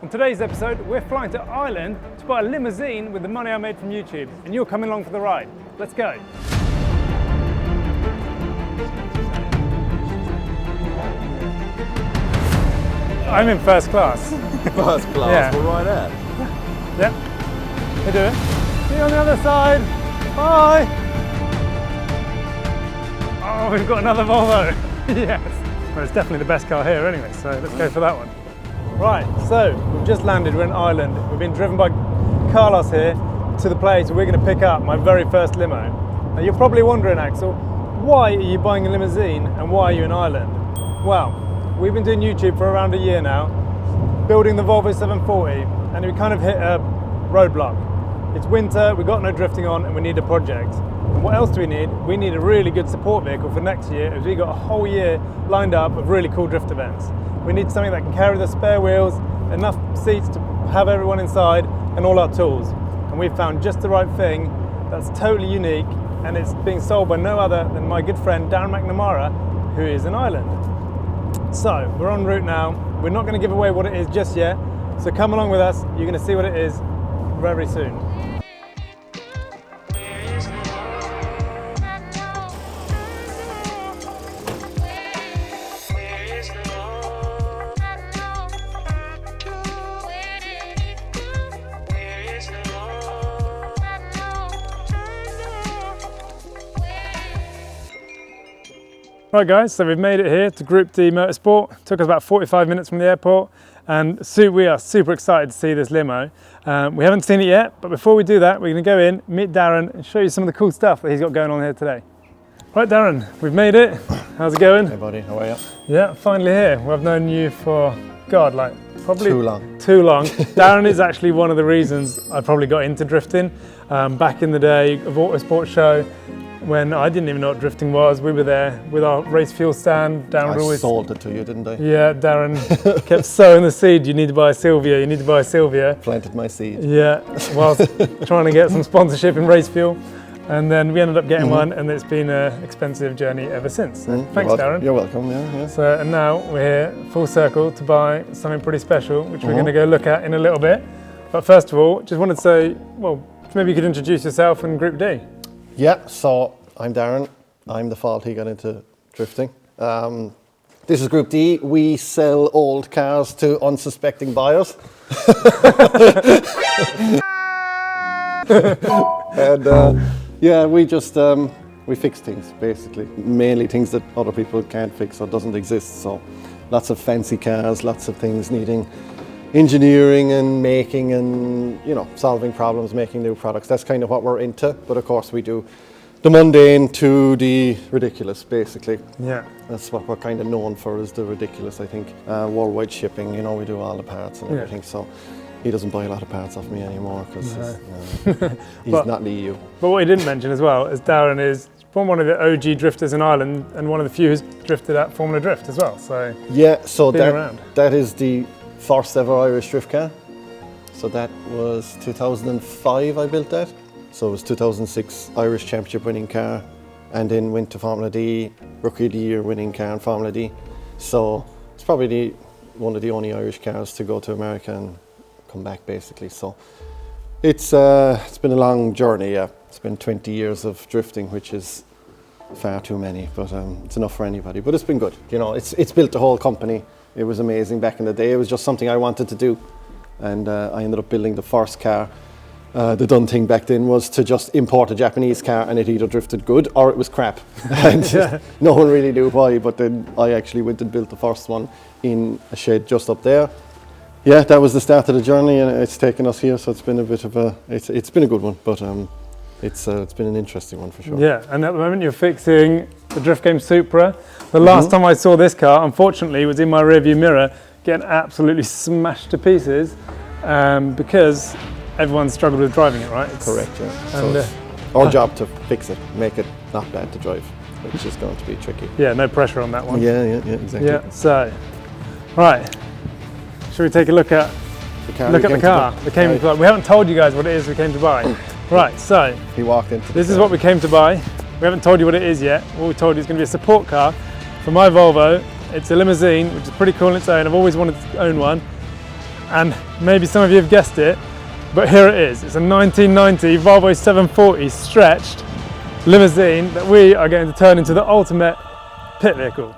On today's episode, we're flying to Ireland to buy a limousine with the money I made from YouTube, and you're coming along for the ride. Let's go. I'm in first class. First class, Yeah. we're right there. Yep. They do it. See you on the other side. Bye. Oh, we've got another Volvo. Yes. Well, it's definitely the best car here anyway, so let's go for that one. Right, so we've just landed, we're in Ireland. We've been driven by Carlos here to the place where we're going to pick up my very first limo. Now you're probably wondering, Axel, why are you buying a limousine and why are you in Ireland? Well, we've been doing YouTube for around a year now, building the Volvo 740, and we kind of hit a roadblock. It's winter, we've got no drifting on, and we need a project. And what else do we need? We need a really good support vehicle for next year, as we got a whole year lined up of really cool drift events. We need something that can carry the spare wheels, enough seats to have everyone inside, and all our tools. And we've found just the right thing that's totally unique, and it's being sold by no other than my good friend Darren McNamara, who is in Ireland. So we're en route now. We're not going to give away what it is just yet, so come along with us. You're going to see what it is very soon. Right guys, so we've made it here to Group D Motorsport. Took us about 45 minutes from the airport, and we are super excited to see this limo. We haven't seen it yet, but before we do that, we're going to go in, meet Darren, and show you some of the cool stuff that he's got going on here today. Right Darren, we've made it. How's it going? Hey buddy, how are you? Yeah, finally here. Well, I've known you for, God, like probably Too long. Darren is actually one of the reasons I probably got into drifting. Back in the day of Autosport show, when I didn't even know what drifting was, we were there with our race fuel stand. Darren I always sold it to you, didn't I? Yeah, Darren kept sowing the seed. You need to buy a Sylvia. You need to buy a Sylvia. Planted my seed. Yeah, whilst trying to get some sponsorship in race fuel, and then we ended up getting one, and it's been an expensive journey ever since. So thanks, Darren. You're welcome. Yeah. So, and now we're here full circle to buy something pretty special, which we're going to go look at in a little bit. But first of all, just wanted to say, well, maybe you could introduce yourself and Group D. Yeah. So I'm Darren. I'm the fault he got into drifting. This is Group D. We sell old cars to unsuspecting buyers. And yeah, we just we fix things basically, mainly things that other people can't fix or doesn't exist. So lots of fancy cars, lots of things needing engineering and making, and solving problems, making new products. That's kind of what we're into. But of course, we do the mundane to the ridiculous, basically. Yeah. That's what we're kind of known for, is the ridiculous, I think. Worldwide shipping, we do all the parts and everything. So he doesn't buy a lot of parts off me anymore because he's not in the EU. But what he didn't mention as well is Darren is one of the OG drifters in Ireland, and one of the few who's drifted at Formula Drift as well. So yeah, so around. That is the first ever Irish drift car. So that was 2005 I built that. So it was 2006 Irish Championship winning car, and then went to Formula D, Rookie of the Year winning car in Formula D. So it's probably one of the only Irish cars to go to America and come back, basically. So it's been a long journey. Yeah, it's been 20 years of drifting, which is far too many, but it's enough for anybody. But it's been good. It's built the whole company. It was amazing back in the day. It was just something I wanted to do, and I ended up building the first car. The done thing back then was to just import a Japanese car, and it either drifted good or it was crap. And no one really knew why, but then I actually went and built the first one in a shed just up there. Yeah, that was the start of the journey, and it's taken us here, so it's been a bit of it's been a good one, but it's been an interesting one for sure. Yeah, and at the moment you're fixing the Drift Game Supra. The last time I saw this car, unfortunately, was in my rearview mirror, getting absolutely smashed to pieces because everyone struggled with driving it, right? Correct, yeah. And so it's our job to fix it, make it not bad to drive, which is going to be tricky. Yeah, no pressure on that one. Yeah, exactly. Yeah, so, right, should we take a look at the car? We haven't told you guys what it is we came to buy. Right, so he walked into this is what we came to buy. We haven't told you what it is yet. What we told you is going to be a support car for my Volvo. It's a limousine, which is pretty cool on its own. I've always wanted to own one. and maybe some of you have guessed it, but here it is. It's a 1990 Volvo 740 stretched limousine that we are going to turn into the ultimate pit vehicle.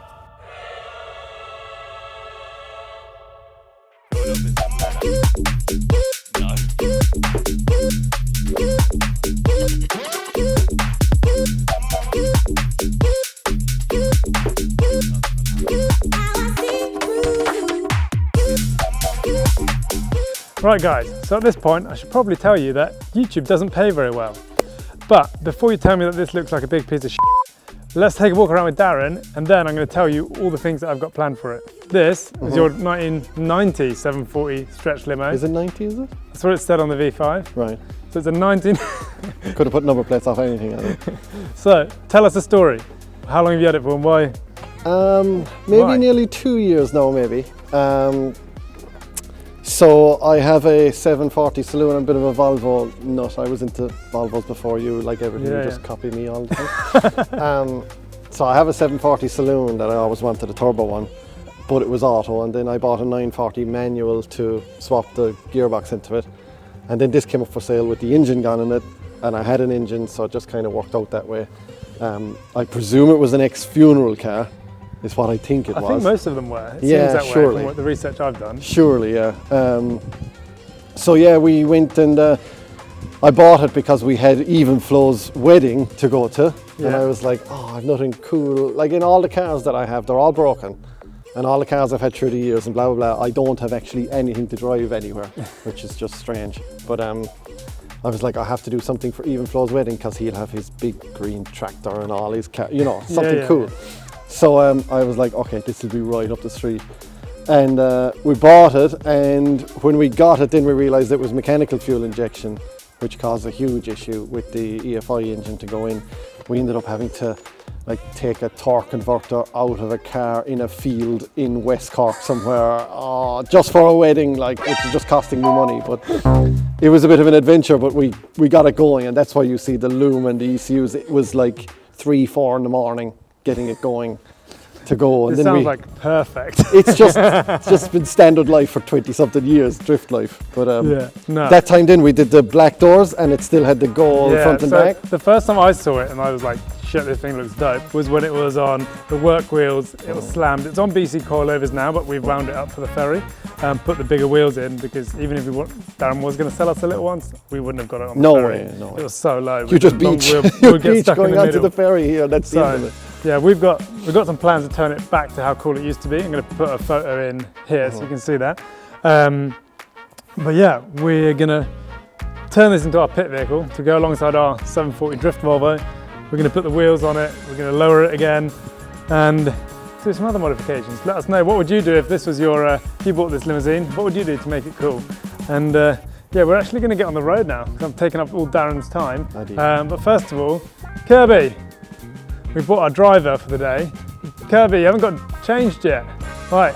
Right guys, so at this point I should probably tell you that YouTube doesn't pay very well. But before you tell me that this looks like a big piece of shit, let's take a walk around with Darren and then I'm going to tell you all the things that I've got planned for it. This is your 1990 740 stretch limo. Is it 90, is it? That's what it said on the V5. Right. So it's a 19... Could have put number plates off anything, I think. So, tell us a story. How long have you had it for and why? Maybe Why? nearly 2 years now, maybe. So I have a 740 saloon. I'm a bit of a Volvo nut. I was into Volvos before you, like everything. You just copy me all the time. So I have a 740 saloon that I always wanted, a turbo one, but it was auto. And then I bought a 940 manual to swap the gearbox into it. And then this came up for sale with the engine gone in it. And I had an engine, so it just kind of worked out that way. I presume it was an ex-funeral car. Is what I think it was. I think most of them were. It seems that way from what the research I've done. Surely, yeah. So yeah, we went and I bought it because we had Even Flow's wedding to go to. Yeah. And I was like, oh, I've nothing cool. Like in all the cars that I have, they're all broken. And all the cars I've had through the years and blah, blah, blah, I don't have actually anything to drive anywhere, which is just strange. But I was like, I have to do something for Even Flow's wedding because he'll have his big green tractor and all his cars, you know, something cool. Yeah. So I was like, okay, this will be right up the street. And we bought it, and when we got it, then we realized it was mechanical fuel injection, which caused a huge issue with the EFI engine to go in. We ended up having to like take a torque converter out of a car in a field in West Cork somewhere, just for a wedding, like it was just costing me money. But it was a bit of an adventure, but we got it going, and that's why you see the loom and the ECUs. It was like 3-4 in the morning getting it going to go. And it sounds like perfect. It's just been standard life for 20 something years, drift life. But that time then we did the black doors and it still had the gold front and back. The first time I saw it and I was like, shit, this thing looks dope, was when it was on the work wheels. It was slammed. It's on BC coilovers now, but we've wound it up for the ferry and put the bigger wheels in, because even if Darren was going to sell us a little ones, we wouldn't have got it on the ferry. No way. It was so low. You just beach. You beach going onto the ferry here. That's the end of it. Yeah, we've got some plans to turn it back to how cool it used to be. I'm going to put a photo in here so you can see that. But yeah, we're going to turn this into our pit vehicle to go alongside our 740 Drift Volvo. We're going to put the wheels on it, we're going to lower it again and do some other modifications. Let us know, what would you do if this was if you bought this limousine? What would you do to make it cool? And yeah, we're actually going to get on the road now because I'm taking up all Darren's time. But first of all, Kirby. We bought our driver for the day. Kirby, you haven't got changed yet. Right,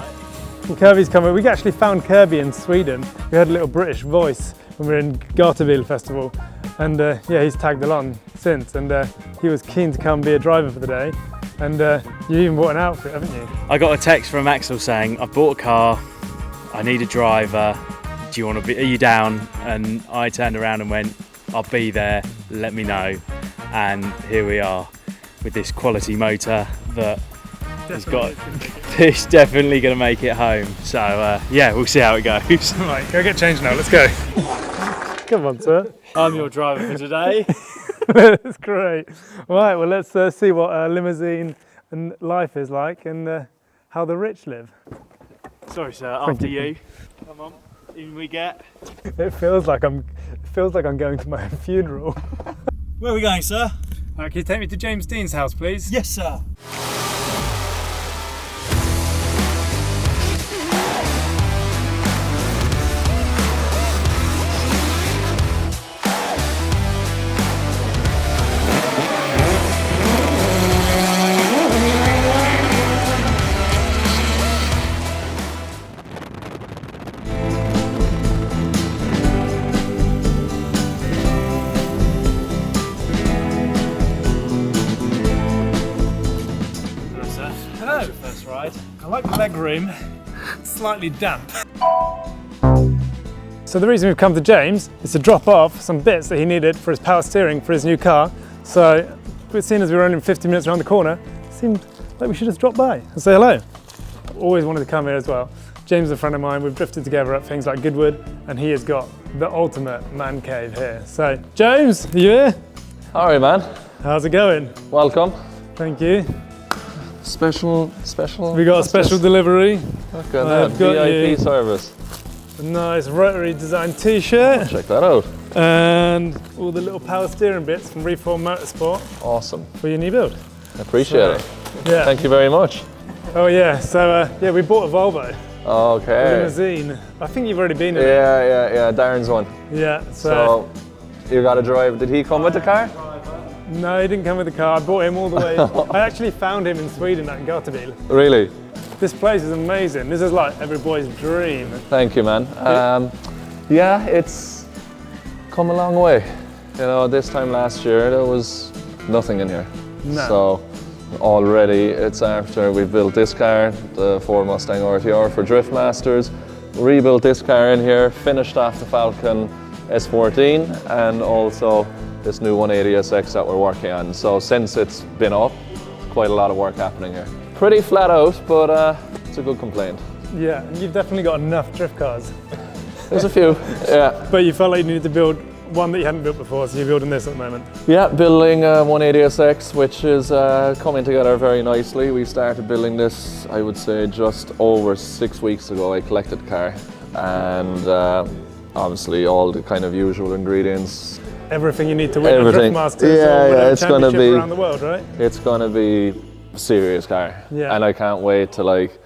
well, Kirby's coming. We actually found Kirby in Sweden. We heard a little British voice when we were in Gothenburg Festival. And yeah, he's tagged along since. And he was keen to come be a driver for the day. And you even bought an outfit, haven't you? I got a text from Axel saying, I've bought a car, I need a driver, do you want to be, are you down? And I turned around and went, I'll be there, let me know. And here we are, with this quality motor that has got, it's definitely going to make it home. So yeah, we'll see how it goes. Right, go get changed now, let's go. Come on, sir. I'm your driver for today. That's great. Right, well let's see what limousine and life is like and how the rich live. Sorry sir, after you. Come on, in we get. It feels like I'm going to my own funeral. Where are we going, sir? Can you take me to James Deane's house, please? Yes, sir. I like the leg room, it's slightly damp. So the reason we've come to James is to drop off some bits that he needed for his power steering for his new car. So, seeing as we were only 50 minutes around the corner, it seemed like we should just drop by and say hello. I've always wanted to come here as well. James is a friend of mine, we've drifted together at things like Goodwood, and he has got the ultimate man cave here. So, James, are you here? All right, man. How's it going? Welcome. Thank you. Special. We got a special delivery. Look at that, VIP service. A nice rotary design t-shirt. Check that out. And all the little power steering bits from Reform Motorsport. Awesome. For your new build. Appreciate it. Yeah. Thank you very much. Oh yeah, so yeah, we bought a Volvo. Okay. Limousine. I think you've already been in it. Yeah, Darren's one. Yeah, so you got to drive. Did he come with the car? No, he didn't come with the car. I brought him all the way. I actually found him in Sweden at Gothenburg. Really? This place is amazing. This is like every boy's dream. Thank you, man. Yeah, it's come a long way. You know, this time last year there was nothing in here. No. So already it's after we've built this car, the Ford Mustang RTR for Drift Masters, rebuilt this car in here, finished off the Falcon S14 and also this new 180SX that we're working on. So since it's been up, quite a lot of work happening here. Pretty flat out, but it's a good complaint. Yeah, and you've definitely got enough drift cars. There's a few, yeah. But you felt like you needed to build one that you hadn't built before, so you're building this at the moment. Yeah, building a 180SX, which is coming together very nicely. We started building this, I would say, just over 6 weeks ago. I collected the car, and obviously all the kind of usual ingredients. Everything you need to win a Drift Masters or it's going to be around the world, right? It's going to be a serious car, and I can't wait to like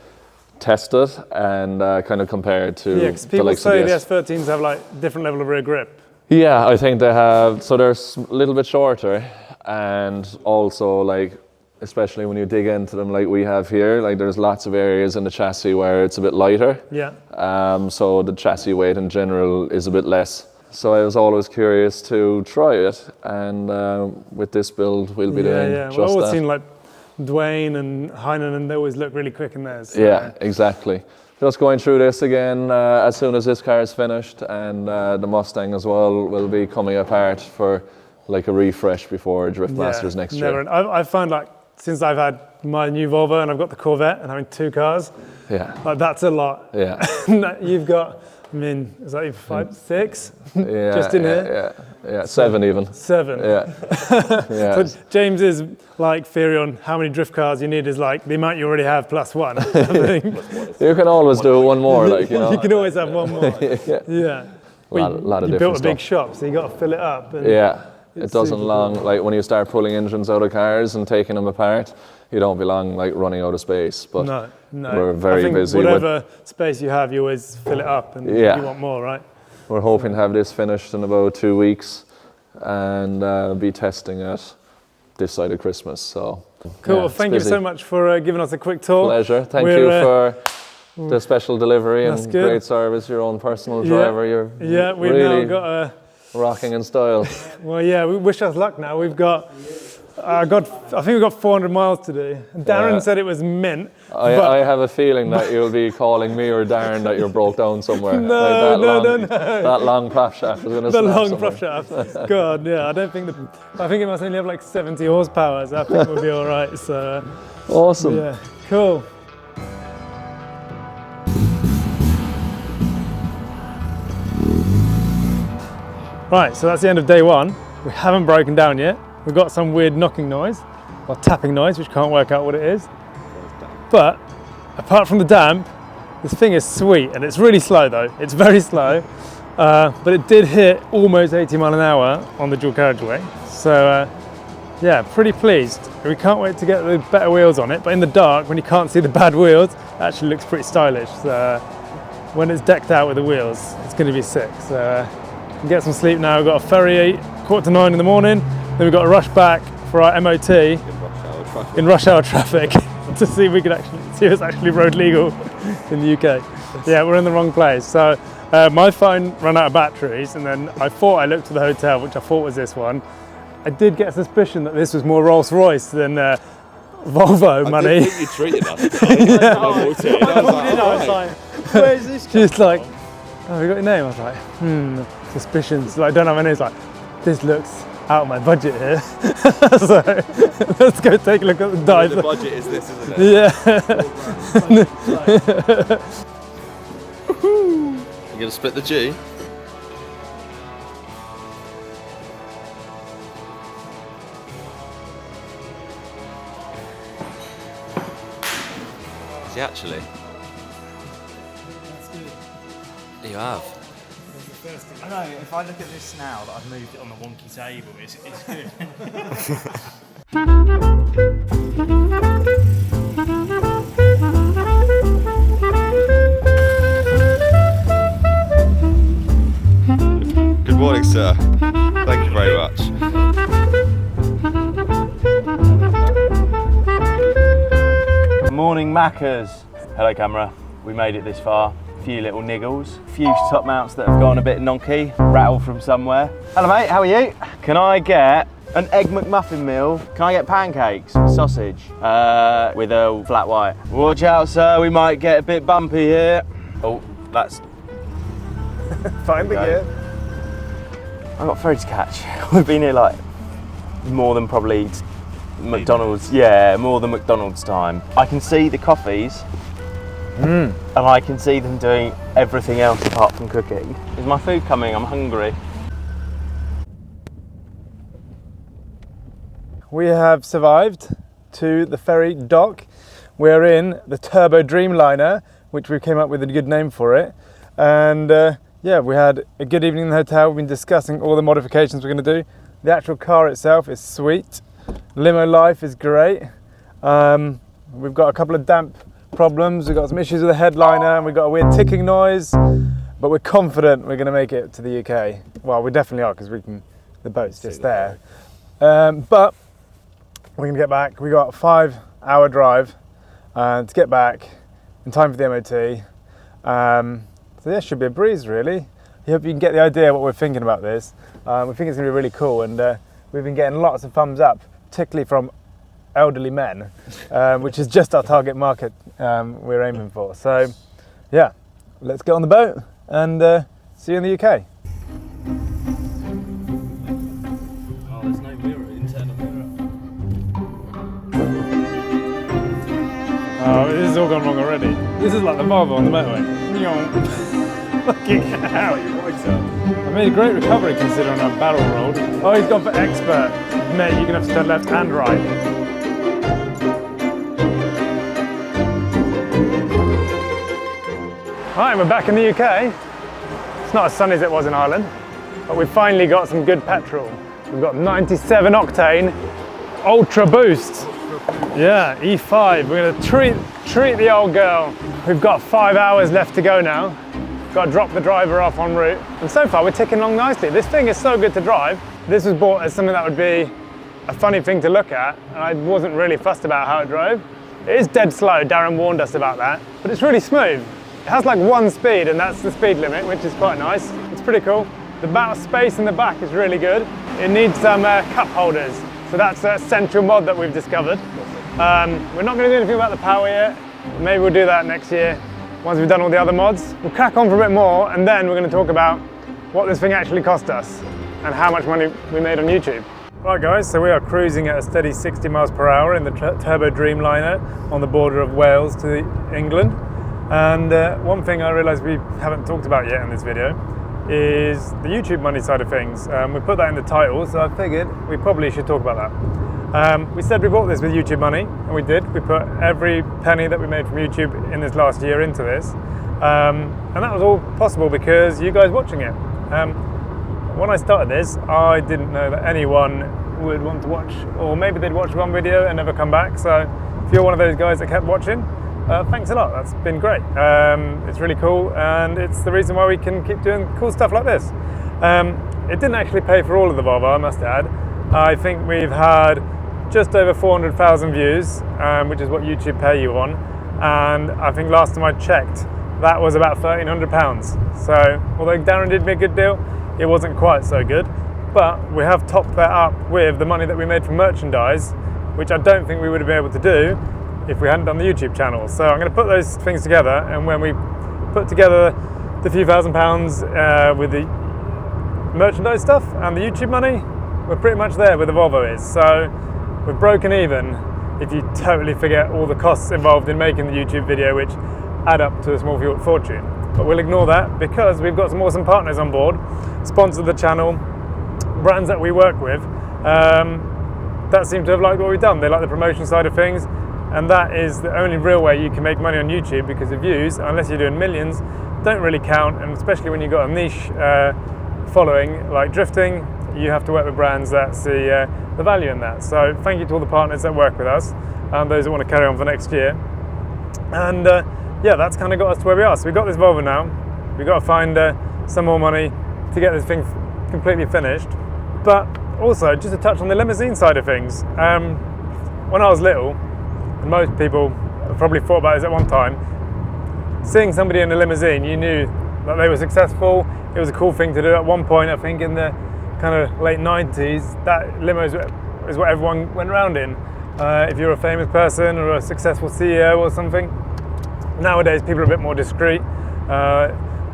test it and kind of compare it to the likes of the S13s have like different level of rear grip. Yeah, I think they have. So they're a little bit shorter, and also like, especially when you dig into them like we have here, like there's lots of areas in the chassis where it's a bit lighter. Yeah. So the chassis weight in general is a bit less. So I was always curious to try it, and with this build we'll be doing just well, I've always that. seen like Dwayne and Heinen, and they always look really quick in theirs. So. Yeah, exactly. Just going through this again as soon as this car is finished, and the Mustang as well will be coming apart for like a refresh before Drift Masters next year. I find like since I've had my new Volvo and I've got the Corvette and having two cars, like that's a lot. Yeah. You've got, I mean, is that even 5, 6? Yeah, just in here? Yeah, 7 even. 7. Yeah. Yeah. So James's like theory on how many drift cars you need is like the amount you already have plus one. I think. You can always do one more, like, you know. You can always have one more. Yeah. Well, lot of you different built a stuff. big shop, so you got to fill it up. And yeah. It doesn't long, like when you start pulling engines out of cars and taking them apart, you don't be long like running out of space. But no. We're very I think busy. Whatever space you have, you always fill it up and you want more, right? We're hoping to have this finished in about 2 weeks and be testing it this side of Christmas. So cool. Well, thank you so much for giving us a quick tour. Pleasure. Thank you for the special delivery and great service. Your own personal driver. You're we've really now got a rocking in style. Well, yeah, we wish us luck now. We've got, I think we've got 400 miles to do. And Darren said it was mint. I have a feeling that you'll be calling me or Darren that you're broke down somewhere. No. That long prop shaft is going to snap The long somewhere. prop shaft. God, yeah, I think it must only have like 70 horsepower, so I think we'll be all right. So, awesome. Yeah, cool. Right, so that's the end of day one. We haven't broken down yet. We've got some weird knocking noise, or tapping noise, which can't work out what it is. But apart from the damp, this thing is sweet, and it's really slow though. It's very slow, but it did hit almost 80 mile an hour on the dual carriageway. So yeah, pretty pleased. We can't wait to get the better wheels on it, but in the dark, when you can't see the bad wheels, it actually looks pretty stylish. So when it's decked out with the wheels, it's gonna be sick. So get some sleep now. We've got a ferry 8:45 in the morning, then we've got to rush back for our MOT in rush hour traffic to see if we can actually see if it's actually road legal in the UK. Yeah, we're in the wrong place. So my phone ran out of batteries, and then I thought I looked for the hotel, which I thought was this one. I did get a suspicion that this was more Rolls Royce than Volvo money. I think you treated us. I was like, where is this? She's like, oh, you got your name? I was like, suspicions. Like, don't have my name. It's like, this looks out of my budget here. So let's go take a look at the dive. The budget is this, isn't it? Yeah. You're gonna split the G? Is he actually? You have. I know, if I look at this now that I've moved it on the wonky table, it's good. Good morning, sir. Thank you very much. Morning Maccas. Hello camera, we made it this far. A few little niggles, a few top mounts that have gone a bit nonky, rattled from somewhere. Hello mate, how are you? Can I get an egg McMuffin meal? Can I get pancakes, sausage, with a flat white? Watch out sir, we might get a bit bumpy here. Oh, that's... Find the gear. I've got ferry to catch. We've been here like more than probably McDonald's, yeah, more than McDonald's time. I can see the coffees and I can see them doing everything else apart from cooking. Is my food coming? I'm hungry. We have survived to the ferry dock. We're in the Turbo Dreamliner, which we came up with a good name for it. And yeah, we had a good evening in the hotel. We've been discussing all the modifications we're going to do. The actual car itself is sweet. Limo life is great. We've got a couple of damp problems. We've got some issues with the headliner and we've got a weird ticking noise, but we're confident we're going to make it to the UK. Well, we definitely are because the boat's just there. But we're going to get back. We got a 5-hour drive to get back in time for the MOT. So yeah, should be a breeze really. I hope you can get the idea what we're thinking about this. We think it's going to be really cool, and we've been getting lots of thumbs up, particularly from elderly men, which is just our target market we're aiming for. So yeah, let's get on the boat and see you in the UK. Oh, there's no mirror, internal mirror. Oh, this has all gone wrong already. This is like the Volvo on the motorway. Fucking hell. I made a great recovery considering I barrel rolled. Oh, he's gone for expert. Mate, you're gonna have to turn left and right. Right, we're back in the UK. It's not as sunny as it was in Ireland, but we've finally got some good petrol. We've got 97 octane Ultra Boost. Yeah, E5. We're gonna treat the old girl. We've got 5 hours left to go now. Got to drop the driver off en route. And so far we're ticking along nicely. This thing is so good to drive. This was bought as something that would be a funny thing to look at, and I wasn't really fussed about how it drove. It is dead slow, Darren warned us about that, but it's really smooth. It has like 1 speed, and that's the speed limit, which is quite nice. It's pretty cool. The amount of space in the back is really good. It needs some cup holders, so that's a central mod that we've discovered. We're not going to do anything about the power yet. Maybe we'll do that next year. Once we've done all the other mods, we'll crack on for a bit more, and then we're going to talk about what this thing actually cost us and how much money we made on YouTube. Right guys, so we are cruising at a steady 60 miles per hour in the Turbo Dreamliner on the border of Wales to England. And one thing I realised we haven't talked about yet in this video is the YouTube money side of things. We put that in the title, so I figured we probably should talk about that. We said we bought this with YouTube money, and we did. We put every penny that we made from YouTube in this last year into this. And that was all possible because you guys watching it. When I started this, I didn't know that anyone would want to watch, or maybe they'd watch one video and never come back. So if you're one of those guys that kept watching, thanks a lot, that's been great. It's really cool, and it's the reason why we can keep doing cool stuff like this. It didn't actually pay for all of the Volvo, I must add. I think we've had just over 400,000 views, which is what YouTube pay you on, and I think last time I checked, that was about £1,300. So although Darren did me a good deal, it wasn't quite so good, but we have topped that up with the money that we made from merchandise, which I don't think we would have been able to do if we hadn't done the YouTube channel. So I'm going to put those things together, and when we put together the few £1,000s with the merchandise stuff and the YouTube money, we're pretty much there where the Volvo is. So we're broken even if you totally forget all the costs involved in making the YouTube video, which add up to a small fortune. But we'll ignore that because we've got some awesome partners on board, sponsor the channel, brands that we work with, that seem to have liked what we've done. They like the promotion side of things, and that is the only real way you can make money on YouTube, because the views, unless you're doing millions, don't really count. And especially when you've got a niche following like drifting, you have to work with brands that see the value in that. So thank you to all the partners that work with us and those that want to carry on for next year. And yeah, that's kind of got us to where we are. So we've got this Volvo now. We've got to find some more money to get this thing completely finished. But also, just to touch on the limousine side of things, when I was little, and most people have probably thought about this at one time, seeing somebody in a limousine, you knew that they were successful. It was a cool thing to do. At one point, I think in the kind of late 90s, that limo is what everyone went around in. If you're a famous person or a successful CEO or something. Nowadays, people are a bit more discreet.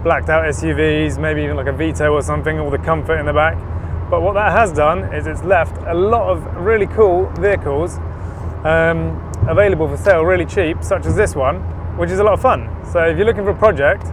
Blacked out SUVs, maybe even like a Vito or something, all the comfort in the back. But what that has done is it's left a lot of really cool vehicles available for sale really cheap, such as this one, which is a lot of fun. So if you're looking for a project,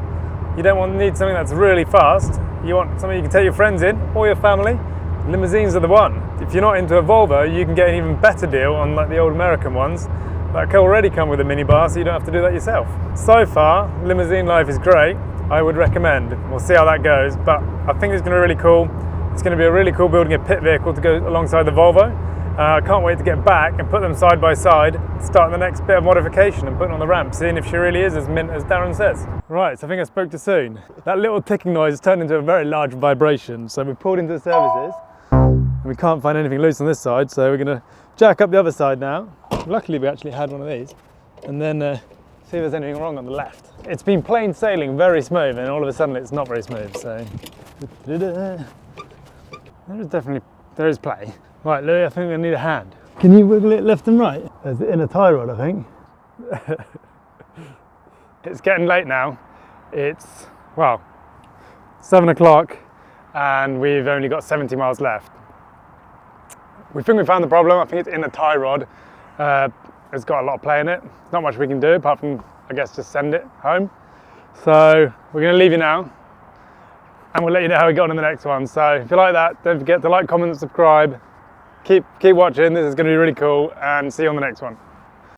you don't need something that's really fast. You want something you can take your friends in or your family. Limousines are the one. If you're not into a Volvo, you can get an even better deal on like the old American ones that can already come with a minibar, so you don't have to do that yourself. So far, limousine life is great. I would recommend. We'll see how that goes, but I think it's going to be really cool. It's going to be a really cool building a pit vehicle to go alongside the Volvo. I can't wait to get back and put them side by side, start the next bit of modification and putting on the ramp, seeing if she really is as mint as Darren says. Right, so I think I spoke too soon. That little ticking noise turned into a very large vibration, so we pulled into the services and we can't find anything loose on this side, so we're going to jack up the other side now. Luckily we actually had one of these, and then see if there's anything wrong on the left. It's been plain sailing, very smooth, and all of a sudden it's not very smooth, so there is play. Right, Louis, I think I need a hand. Can you wiggle it left and right? There's the inner tie rod, I think. It's getting late now. It's, well, 7 o'clock and we've only got 70 miles left. We think we found the problem. I think it's in the tie rod. It's got a lot of play in it. Not much we can do apart from, I guess, just send it home. So we're going to leave you now and we'll let you know how we got on in the next one. So if you like that, don't forget to like, comment, and subscribe. Keep watching. This is going to be really cool, and see you on the next one.